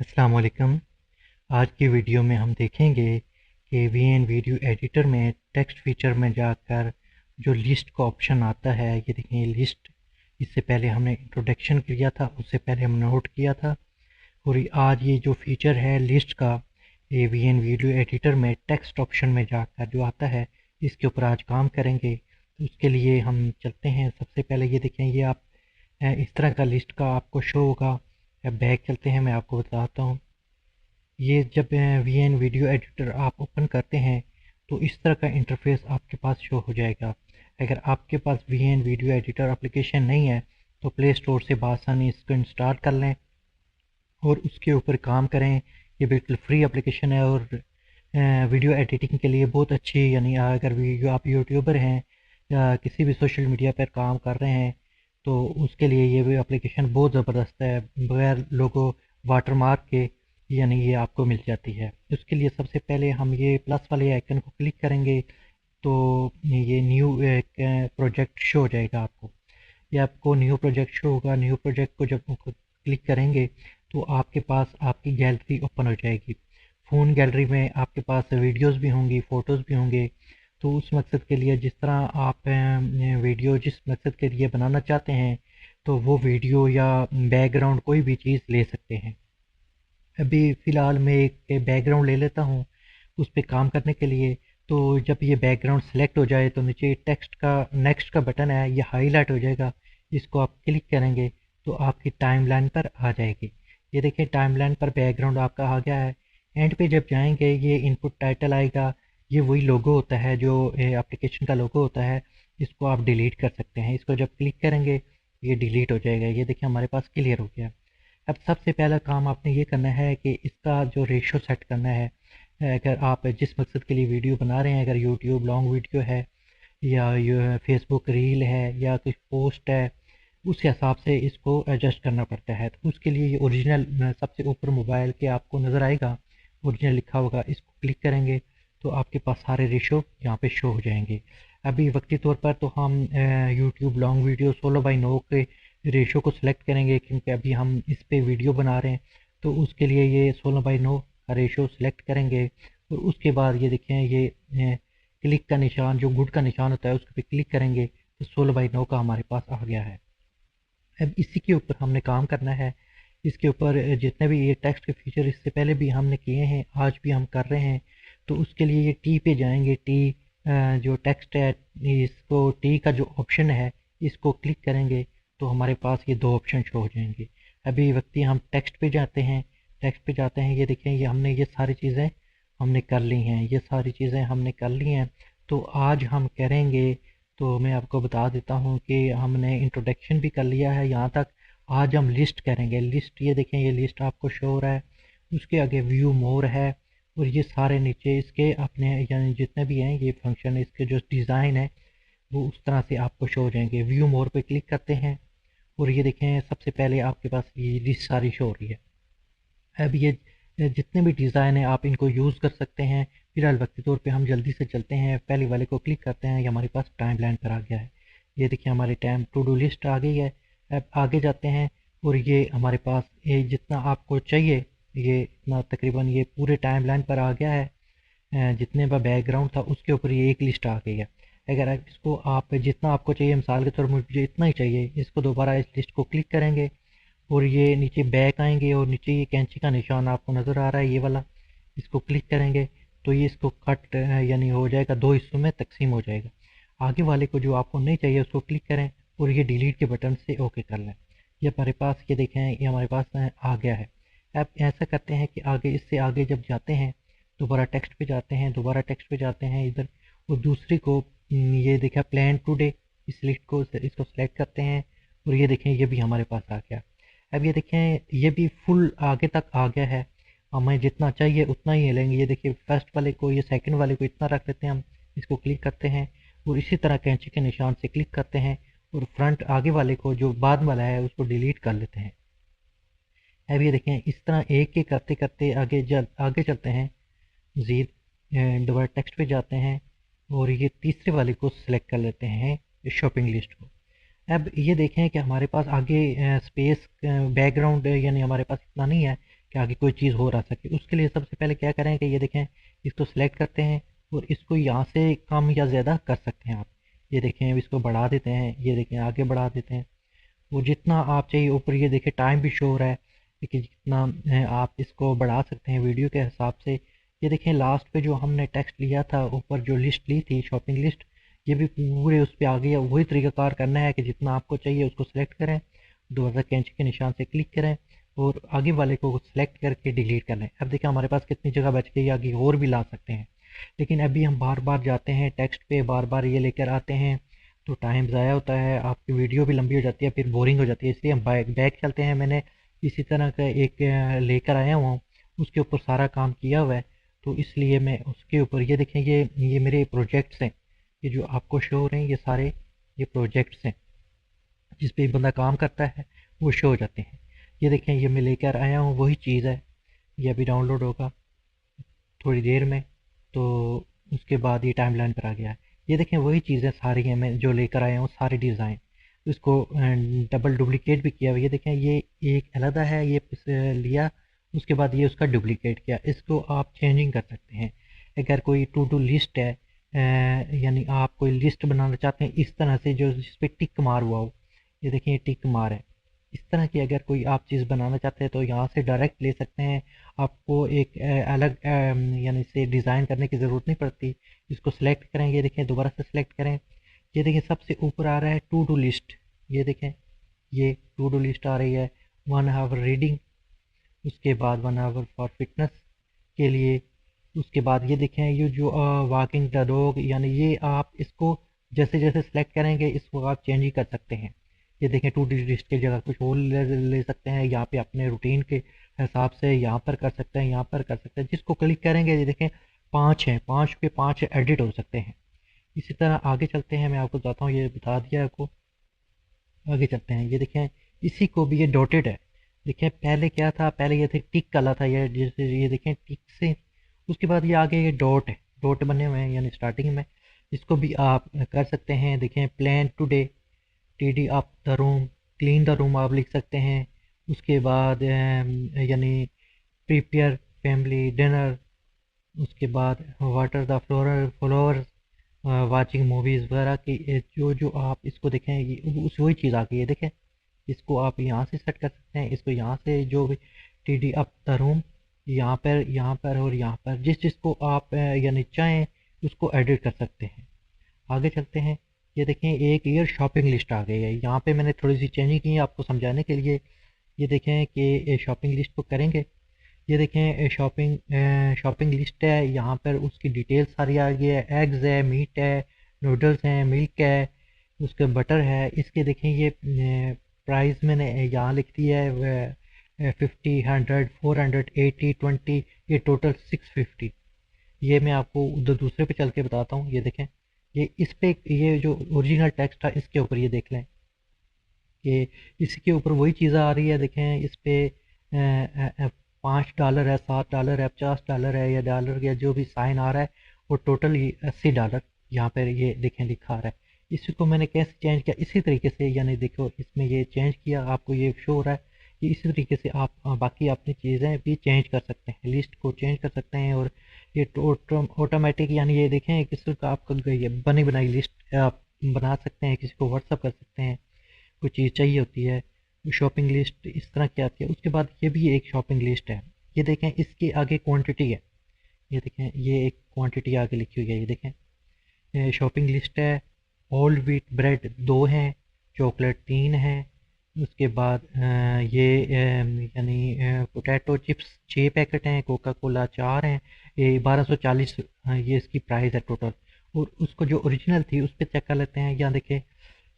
अस्सलाम वालेकुम। आज की वीडियो में हम देखेंगे कि वीएन वीडियो एडिटर में टेक्स्ट फीचर में जाकर जो लिस्ट का ऑप्शन आता है, ये देखें लिस्ट। इससे पहले हमने इंट्रोडक्शन किया था, उससे पहले हम नोट किया था। और आज ये जो फीचर है लिस्ट का, ये वीएन वीडियो एडिटर में टेक्स्ट ऑप्शन में जाकर जो आता है, इसके ऊपर आज काम करेंगे। तो उसके लिए हम चलते हैं। सबसे पहले ये देखें, ये आप इस तरह का लिस्ट का आपको शो होगा। बैक चलते हैं, मैं आपको बताता हूँ। ये जब वी एन वीडियो एडिटर आप ओपन करते हैं तो इस तरह का इंटरफेस आपके पास शो हो जाएगा। अगर आपके पास V N video editor application नहीं है तो प्ले स्टोर से बासानी इसको इंस्टॉल कर लें और उसके ऊपर काम करें। ये बिल्कुल फ्री एप्लीकेशन है और वीडियो एडिटिंग के लिए बहुत अच्छी, यानी अगर वीडियो आप यूट्यूबर हैं या किसी भी सोशल मीडिया पर काम कर रहे हैं तो उसके लिए ये भी एप्लीकेशन बहुत ज़बरदस्त है। बगैर लोगो वाटरमार्क के यानी ये आपको मिल जाती है। उसके लिए सबसे पहले हम ये प्लस वाले आइकन को क्लिक करेंगे तो ये न्यू एक प्रोजेक्ट शो हो जाएगा आपको। ये आपको न्यू प्रोजेक्ट शो होगा। न्यू प्रोजेक्ट को जब क्लिक करेंगे तो आपके पास आपकी गैलरी ओपन हो जाएगी। फ़ोन गैलरी में आपके पास वीडियोस भी होंगी, फ़ोटोज़ भी होंगे। तो उस मकसद के लिए जिस तरह आप वीडियो जिस मकसद के लिए बनाना चाहते हैं तो वो वीडियो या बैकग्राउंड कोई भी चीज़ ले सकते हैं। अभी फ़िलहाल मैं एक बैकग्राउंड ले लेता हूँ उस पे काम करने के लिए। तो जब ये बैकग्राउंड सेलेक्ट हो जाए तो नीचे टेक्स्ट का नेक्स्ट का बटन है, ये हाईलाइट हो जाएगा। इसको आप क्लिक करेंगे तो आपकी टाइमलाइन पर आ जाएगी। ये देखिए टाइमलाइन पर बैकग्राउंड आपका आ गया है। एंड पे जब जाएंगे ये इनपुट टाइटल आएगा। ये वही लोगो होता है जो एप्लीकेशन का लोगो होता है। इसको आप डिलीट कर सकते हैं। इसको जब क्लिक करेंगे ये डिलीट हो जाएगा। ये देखिए हमारे पास क्लियर हो गया। अब सबसे पहला काम आपने ये करना है कि इसका जो रेशो सेट करना है। अगर आप जिस मकसद के लिए वीडियो बना रहे हैं, अगर यूट्यूब लॉन्ग वीडियो है या ये फेसबुक रील है या कुछ पोस्ट है, उस हिसाब से इसको एडजस्ट करना पड़ता है। तो उसके लिए ये ओरिजिनल सबसे ऊपर मोबाइल के आपको नज़र आएगा, ओरिजिनल लिखा होगा। इसको क्लिक करेंगे तो आपके पास सारे रेशो यहाँ पे शो हो जाएंगे। अभी वक्ती तौर पर तो हम यूट्यूब लॉन्ग वीडियो 16:9 के रेशो को सिलेक्ट करेंगे क्योंकि अभी हम इस पे वीडियो बना रहे हैं। तो उसके लिए ये 16:9 का रेशो सिलेक्ट करेंगे और उसके बाद ये देखें ये क्लिक का निशान, जो गुड का निशान होता है उस पर क्लिक करेंगे तो 16:9 का हमारे पास आ गया है। अब इसी के ऊपर हमने काम करना है। इसके ऊपर जितने भी ये टेक्स्ट के फीचर इससे पहले भी हमने किए हैं, आज भी हम कर रहे हैं। तो उसके लिए ये टी पे जाएंगे। टी जो टेक्स्ट है, इसको टी का जो ऑप्शन है इसको क्लिक करेंगे तो हमारे पास ये दो ऑप्शन शो हो जाएंगे। अभी वक्ती हम टेक्स्ट पे जाते हैं। टेक्स्ट पे जाते हैं, ये देखें ये हमने ये सारी चीज़ें हमने कर ली हैं। ये सारी चीज़ें हमने कर ली हैं। तो आज हम करेंगे, तो मैं आपको बता देता हूँ कि हमने इंट्रोडक्शन भी कर लिया है यहाँ तक। आज हम लिस्ट करेंगे। लिस्ट, ये देखें ये लिस्ट आपको शो हो रहा है। उसके आगे व्यू मोर है और ये सारे नीचे इसके अपने यानी जितने भी हैं ये फंक्शन, इसके जो डिज़ाइन है वो उस तरह से आपको शो हो जाएंगे। व्यू मोर पे क्लिक करते हैं और ये देखें सबसे पहले आपके पास ये लिस्ट सारी शो हो रही है। अब ये जितने भी डिज़ाइन हैं आप इनको यूज़ कर सकते हैं। फिलहाल वक्ती तौर पे हम जल्दी से चलते हैं, पहले वाले को क्लिक करते हैं। ये हमारे पास टाइम लाइन पर आ गया है। ये देखिए हमारी टाइम टू डू लिस्ट आ गई है। अब आगे जाते हैं और ये हमारे पास ये जितना आपको चाहिए ये इतना तकरीबन ये पूरे टाइम लाइन पर आ गया है। जितने का बैकग्राउंड था उसके ऊपर ये एक लिस्ट आ गई है। अगर इसको आप जितना आपको चाहिए, मिसाल के तौर पर मुझे इतना ही चाहिए, इसको दोबारा इस लिस्ट को क्लिक करेंगे और ये नीचे बैक आएंगे और नीचे ये कैंची का निशान आपको नज़र आ रहा है ये वाला, इसको क्लिक करेंगे तो ये इसको कट यानी हो जाएगा, दो हिस्सों में तकसीम हो जाएगा। आगे वाले को जो आपको नहीं चाहिए उसको क्लिक करें और ये डिलीट के बटन से ओके कर लें। ये हमारे पास ये देखें ये हमारे पास आ गया है। अब ऐसा करते हैं कि आगे इससे आगे जब जाते हैं दोबारा टेक्स्ट पे जाते हैं, दोबारा टेक्स्ट पे जाते हैं इधर और दूसरी को ये देखा प्लान टुडे, इस लिस्ट को इसको सेलेक्ट करते हैं और ये देखें ये भी हमारे पास आ गया। अब ये देखें ये भी फुल आगे तक आ गया है। हमें जितना चाहिए उतना ही लेंगे। ये देखिए फर्स्ट वाले को, ये सेकंड वाले को इतना रख लेते हैं हम। इसको क्लिक करते हैं और इसी तरह कैंची के निशान से क्लिक करते हैं और फ्रंट आगे वाले को जो बाद वाला है उसको डिलीट कर लेते हैं। अब ये देखें इस तरह एक एक करते करते आगे चलते हैं। मज़ीद दोबारा टेक्स्ट पे जाते हैं और ये तीसरे वाले को सिलेक्ट कर लेते हैं, शॉपिंग लिस्ट को। अब ये देखें कि हमारे पास आगे स्पेस बैकग्राउंड यानी हमारे पास इतना नहीं है। कि आगे कोई चीज़ हो रह सके। उसके लिए सबसे पहले क्या करें कि ये देखें, इसको सेलेक्ट करते हैं और इसको यहाँ से कम या ज़्यादा कर सकते हैं आप। ये देखें, अब इसको बढ़ा देते हैं, ये देखें आगे बढ़ा देते हैं, वो जितना आप चाहिए। ऊपर ये देखें टाइम भी शो हो रहा है, लेकिन जितना आप इसको बढ़ा सकते हैं वीडियो के हिसाब से। ये देखें लास्ट पे जो हमने टेक्स्ट लिया था, ऊपर जो लिस्ट ली थी शॉपिंग लिस्ट, ये भी पूरे उस पर आ गया। वही तरीकाकार करना है कि जितना आपको चाहिए उसको सेलेक्ट करें, दोबारा कैंची के निशान से क्लिक करें और आगे वाले को सेलेक्ट करके डिलीट कर लें। अब देखिए हमारे पास कितनी जगह बच गई, आगे और भी ला सकते हैं। लेकिन अभी हम बार बार जाते हैं टेक्स्ट पे, बार बार ये लेकर आते हैं तो टाइम ज़ाया होता है, आपकी वीडियो भी लंबी हो जाती है, फिर बोरिंग हो जाती है। इसलिए हम बैक चलते हैं। मैंने इसी तरह का एक लेकर आया हुआ हूँ, उसके ऊपर सारा काम किया हुआ है, तो इसलिए मैं उसके ऊपर ये देखें, ये मेरे प्रोजेक्ट्स हैं। ये जो आपको शो हो रहे हैं ये सारे ये प्रोजेक्ट्स हैं, जिस पे बंदा काम करता है वो शो हो जाते हैं। ये देखें, ये मैं लेकर आया हूँ, वही चीज़ है। ये अभी डाउनलोड होगा थोड़ी देर में, तो उसके बाद ये टाइमलाइन पर आ गया है। ये देखें वही चीज़ें सारी हैं मैं जो लेकर आया हूँ, सारे डिज़ाइन। इसको डबल डुप्लिकेट भी किया हुआ। ये देखें, ये एक अलहदा है, ये लिया, उसके बाद ये उसका डुप्लिकेट किया। इसको आप चेंजिंग कर सकते हैं। अगर कोई टू डू लिस्ट है, यानी आप कोई लिस्ट बनाना चाहते हैं इस तरह से जो जिस पर टिक मार हुआ हो, ये देखें ये टिक मार है, इस तरह की अगर कोई आप चीज़ बनाना चाहते हैं तो यहाँ से डायरेक्ट ले सकते हैं। आपको एक अलग यानी से डिज़ाइन करने की ज़रूरत नहीं पड़ती। इसको सेलेक्ट करें, ये देखें दोबारा से सेलेक्ट करें, ये देखें सबसे ऊपर आ रहा है टू डू लिस्ट। ये देखें ये टू डू लिस्ट आ रही है, 1 आवर रीडिंग, उसके बाद 1 आवर फॉर फिटनेस के लिए। उसके बाद ये देखें ये जो वॉकिंग द डॉग, यानी ये आप इसको जैसे जैसे सेलेक्ट करेंगे इसको आप चेंज ही कर सकते हैं। ये देखें टू डी लिस्ट की जगह कुछ और ले सकते हैं, यहाँ पे अपने रूटीन के हिसाब से यहाँ पर कर सकते हैं, यहाँ पर कर सकते हैं। जिसको क्लिक करेंगे ये देखें 5 हैं, 5 के 5 एडिट हो सकते हैं। इसी तरह आगे चलते हैं, मैं आपको बताता हूँ, ये बता दिया आपको। आगे चलते हैं, ये देखें इसी को भी ये डॉटेड है। देखें पहले क्या था, पहले ये थे टिक वाला था, ये जैसे ये देखें टिक से, उसके बाद ये आगे ये डॉट है, डॉट बने हुए हैं यानी स्टार्टिंग में। इसको भी आप कर सकते हैं। देखें plan today, TD up the room, clean the room आप लिख सकते हैं। उसके बाद यानी प्रिपेयर फैमिली डिनर, उसके बाद water the flowers, watching movies वगैरह की जो जो आप इसको देखें ये उस वही चीज़ आ गई है। देखें इसको आप यहाँ से सेट कर सकते हैं, इसको यहाँ से जो भी T D up the room, यहाँ पर और यहाँ पर जिस जिसको आप यानी चाहें उसको एडिट कर सकते हैं। आगे चलते हैं, ये देखें एक ईयर शॉपिंग लिस्ट आ गई है। यहाँ पे मैंने थोड़ी सी चेंजिंग की है आपको समझाने के लिए। ये देखें कि शॉपिंग लिस्ट को करेंगे, ये देखें शॉपिंग लिस्ट है, यहाँ पर उसकी डिटेल सारी आ गई है। एग्स है, मीट है, नूडल्स हैं, मिल्क है, उसके बटर है। इसके देखें ये प्राइस मैंने यहाँ लिख दी है 50, 100, 400, 80, 20, ये टोटल 650। ये मैं आपको उधर दूसरे पे चल के बताता हूँ। ये देखें ये इस पे ये जो ओरिजिनल टेक्स्ट था इसके ऊपर ये देख लें कि इसके ऊपर वही चीज़ें आ रही है। देखें इस पे $5 है, $7 है, $50 है, या डॉलर या जो भी साइन आ रहा है वो टोटल $80 यहाँ पर ये देखें लिखा आ रहा है। इसको मैंने कैसे चेंज किया, इसी तरीके से, यानी देखो इसमें ये चेंज किया, आपको ये शो हो रहा है। कि इसी तरीके से आप बाकी अपनी चीज़ें भी चेंज कर सकते हैं, लिस्ट को चेंज कर सकते हैं। और ये ऑटोमेटिक, यानी ये देखें किसी का आपको ये बनी बनाई लिस्ट आप बना सकते हैं, किसी को व्हाट्सअप कर सकते हैं, कोई चीज़ चाहिए होती है। शॉपिंग लिस्ट इस तरह की आती है। उसके बाद ये भी एक शॉपिंग लिस्ट है, ये देखें इसके आगे क्वांटिटी है, ये देखें ये एक क्वांटिटी आगे लिखी हुई है। ये देखें शॉपिंग लिस्ट है। होल व्हीट ब्रेड 2 हैं, चॉकलेट 3 हैं। उसके बाद ये यानी पोटैटो चिप्स 6 पैकेट हैं, कोका कोला 4 हैं। ये 1240 ये इसकी प्राइस है टोटल। और उसको जो ओरिजिनल थी उस पर चेक कर लेते हैं। यहाँ देखें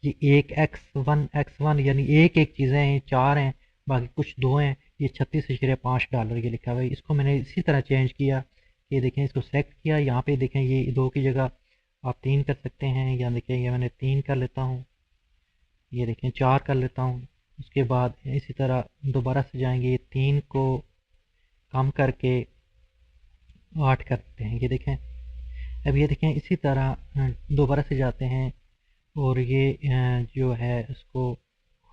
ये एक X1 यानी एक एक चीज़ें हैं, 4 हैं, बाकी कुछ 2 हैं। ये $36.5 ये लिखा हुआ है। इसको मैंने इसी तरह चेंज किया। ये देखें इसको सेलेक्ट किया, यहाँ पे देखें ये 2 की जगह आप 3 कर सकते हैं। यहाँ देखें ये मैंने 3 कर लेता हूँ, ये देखें 4 कर लेता हूँ। उसके बाद इसी तरह दोबारा से जाएंगे, ये 3 को कम करके 8 कर देते हैं। ये देखें अब ये देखें इसी तरह दोबारा से जाते हैं और ये जो है इसको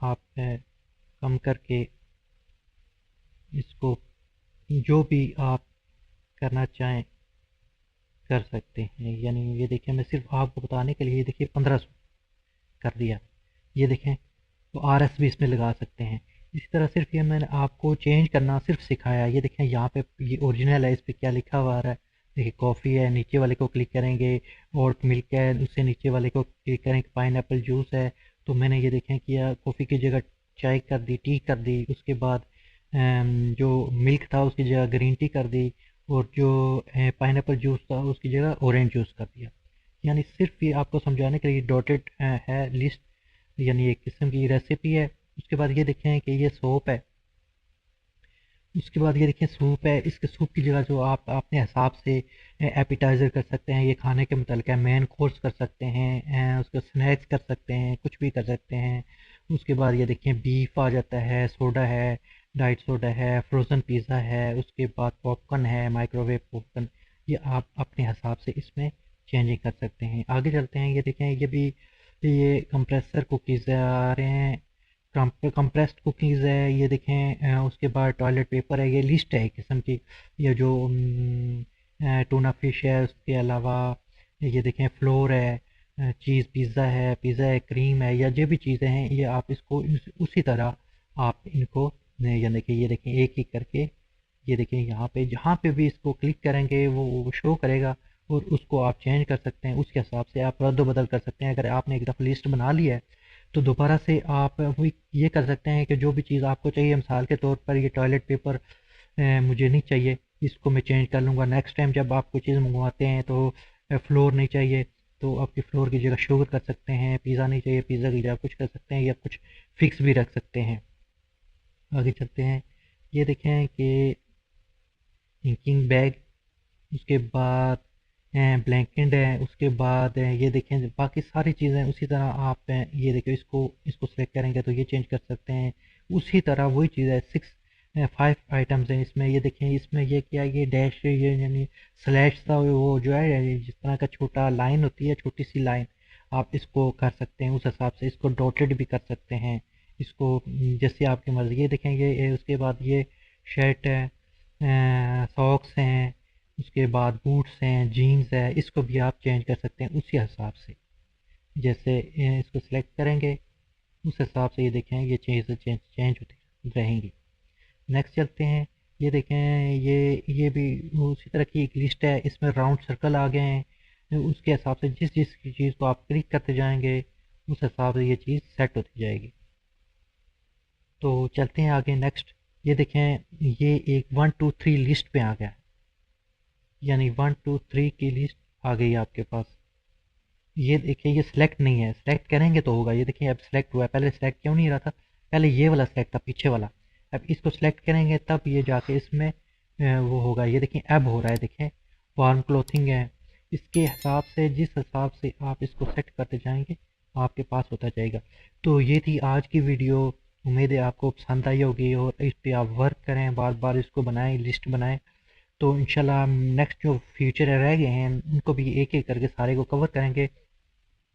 आप कम करके इसको जो भी आप करना चाहें कर सकते हैं। यानी ये देखिए मैं सिर्फ आपको बताने के लिए ये देखिए 1500 कर दिया। ये देखें तो RS भी इसमें लगा सकते हैं। इसी तरह सिर्फ ये मैंने आपको चेंज करना सिर्फ सिखाया। ये देखें यहाँ पे ये ओरिजिनल है, इस पर क्या लिखा हुआ है। देखिए कॉफ़ी है, नीचे वाले को क्लिक करेंगे, और मिल्क है, उससे नीचे वाले को क्लिक करेंगे, पाइनएप्पल जूस है। तो मैंने ये देखें किया, कॉफ़ी की जगह चाय कर दी, टी कर दी। उसके बाद जो मिल्क था उसकी जगह ग्रीन टी कर दी, और जो पाइनएप्पल जूस था उसकी जगह ऑरेंज जूस कर दिया। यानी सिर्फ ये आपको समझाने के लिए डॉटेड है लिस्ट, यानी एक किस्म की रेसिपी है। उसके बाद ये देखें कि ये सोप है। उसके बाद ये देखिए सूप है, इसके सूप की जगह जो आप अपने हिसाब से एपिटाइज़र कर सकते हैं, ये खाने के मुतालिक है। मेन कोर्स कर सकते हैं, उसके स्नैक्स कर सकते हैं, कुछ भी कर सकते हैं। उसके बाद ये देखिए बीफ आ जाता है, सोडा है, डाइट सोडा है, फ्रोज़न पिज़्ज़ा है, उसके बाद पॉपकॉर्न है, माइक्रोवेव पॉपकॉर्न। ये आप अपने हिसाब से इसमें चेंजिंग कर सकते हैं। आगे चलते हैं, ये देखें ये भी ये कंप्रेसर कुकीज़ आ रहे हैं, कंप्रेस्ड कुकीज़ है। ये देखें उसके बाद टॉयलेट पेपर है। ये लिस्ट है एक किस्म की। ये जो टूना फिश है, उसके अलावा ये देखें फ्लोर है, चीज़ पिज़्ज़ा है, क्रीम है, या जो भी चीज़ें हैं ये आप इसको उसी तरह आप इनको यानी कि ये देखें एक एक करके, ये देखें यहाँ पे जहाँ पे भी इसको क्लिक करेंगे वो शो करेगा, और उसको आप चेंज कर सकते हैं। उसके हिसाब से आप रद्द बदल कर सकते हैं। अगर आपने एक दफ़ा लिस्ट बना ली है तो दोबारा से आप वही ये कर सकते हैं कि जो भी चीज़ आपको चाहिए, मिसाल के तौर पर ये टॉयलेट पेपर मुझे नहीं चाहिए, इसको मैं चेंज कर लूँगा। नेक्स्ट टाइम जब आप कोई चीज़ मंगवाते हैं तो फ्लोर नहीं चाहिए, तो आपकी फ्लोर की जगह शुगर कर सकते हैं। पिज़्ज़ा नहीं चाहिए, पिज़्ज़ा की जगह कुछ कर सकते हैं, या कुछ फिक्स भी रख सकते हैं। आगे चलते हैं, ये देखें कि इंकिंग बैग, उसके बाद ब्लैंकेट है, उसके बाद ये देखें बाकी सारी चीज़ें उसी तरह आप ये देखिए इसको इसको सेलेक्ट करेंगे तो ये चेंज कर सकते हैं। उसी तरह वही चीज़ है, 5 आइटम्स हैं इसमें। ये देखें इसमें ये क्या, ये डैश, ये यानी स्लैश था, वो जो है जिस तरह का छोटा लाइन होती है, छोटी सी लाइन, आप इसको कर सकते हैं उस हिसाब से। इसको डॉटेड भी कर सकते हैं, इसको जैसे आपकी मर्ज़ी। ये देखें ये उसके बाद ये शर्ट है, सॉक्स हैं, उसके बाद बूट्स हैं, जीन्स है, इसको भी आप चेंज कर सकते हैं उसी हिसाब से। जैसे इसको सिलेक्ट करेंगे उस हिसाब से ये देखें ये चेंज होती रहेंगी। नेक्स्ट चलते हैं, ये देखें ये भी उसी तरह की एक लिस्ट है। इसमें राउंड सर्कल आ गए हैं, उसके हिसाब से जिस जिस चीज़ को आप क्लिक करते जाएंगे उस हिसाब से ये चीज़ सेट होती जाएगी। तो चलते हैं आगे नेक्स्ट। ये देखें ये एक 1 2 3 लिस्ट पे आ गया, यानी 1 2 3 की लिस्ट आ गई आपके पास। ये देखिए ये सिलेक्ट नहीं है, सिलेक्ट करेंगे तो होगा। ये देखिए अब सिलेक्ट हुआ है, पहले सिलेक्ट क्यों नहीं रहा था, पहले ये वाला सिलेक्ट था पीछे वाला। अब इसको सिलेक्ट करेंगे तब ये जाके इसमें वो होगा। ये देखिए अब हो रहा है, देखें वार्म क्लोथिंग है। इसके हिसाब से जिस हिसाब से आप इसको सेट करते जाएंगे आपके पास होता जाएगा। तो ये थी आज की वीडियो, उम्मीद है आपको पसंद आई होगी, और इस पर आप वर्क करें, बार बार इसको बनाएं, लिस्ट बनाएं। तो इंशाल्लाह नेक्स्ट जो फ्यूचर रह गए हैं उनको भी एक एक करके सारे को कवर करेंगे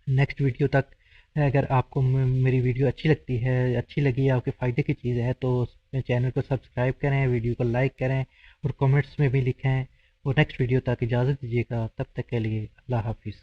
नेक्स्ट वीडियो तक। अगर आपको मेरी वीडियो अच्छी लगती है, अच्छी लगी, आपके फ़ायदे की चीज़ है, तो चैनल को सब्सक्राइब करें, वीडियो को लाइक करें, और कमेंट्स में भी लिखें। और नेक्स्ट वीडियो तक इजाज़त दीजिएगा, तब तक के लिए अल्लाह हाफिज़।